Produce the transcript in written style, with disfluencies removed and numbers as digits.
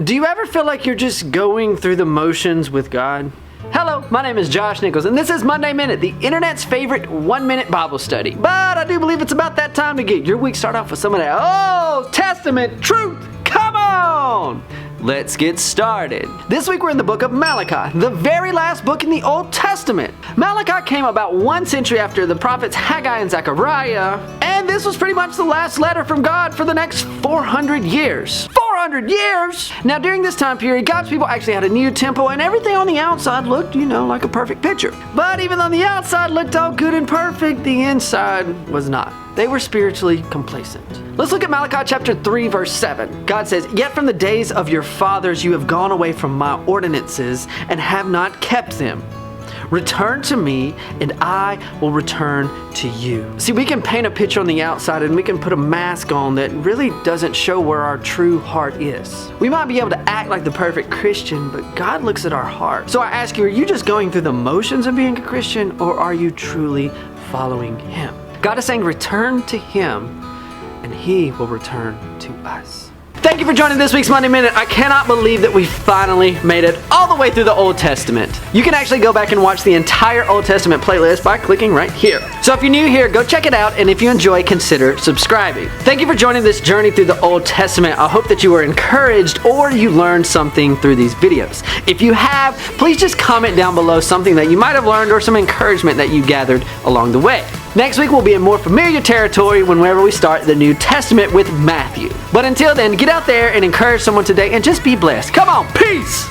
Do you ever feel like you're just going through the motions with God? Hello, my name is Josh Nichols, and this is Monday Minute, the internet's favorite 1-minute Bible study. But I do believe it's about that time to get your week started off with some of that Old Testament truth. Come on! Let's get started. This week we're in the book of Malachi, the very last book in the Old Testament. Malachi came about 1 century after the prophets Haggai and Zechariah, and this was pretty much the last letter from God for the next 400 years. 400 years! Now during this time period, God's people actually had a new temple, and everything on the outside looked, like a perfect picture. But even though the outside looked all good and perfect, the inside was not. They were spiritually complacent. Let's look at Malachi chapter 3, verse 7. God says, "Yet from the days of your fathers you have gone away from my ordinances and have not kept them. Return to me, and I will return to you." See, we can paint a picture on the outside and we can put a mask on that really doesn't show where our true heart is. We might be able to act like the perfect Christian, but God looks at our heart. So I ask you, are you just going through the motions of being a Christian, or are you truly following Him? God is saying, return to Him, and He will return to us. Thank you for joining this week's Monday Minute. I cannot believe that we finally made it all the way through the Old Testament. You can actually go back and watch the entire Old Testament playlist by clicking right here. So if you're new here, go check it out, and if you enjoy, consider subscribing. Thank you for joining this journey through the Old Testament. I hope that you were encouraged or you learned something through these videos. If you have, please just comment down below something that you might have learned or some encouragement that you gathered along the way. Next week, we'll be in more familiar territory whenever we start the New Testament with Matthew. But until then, get out there and encourage someone today and just be blessed. Come on, peace!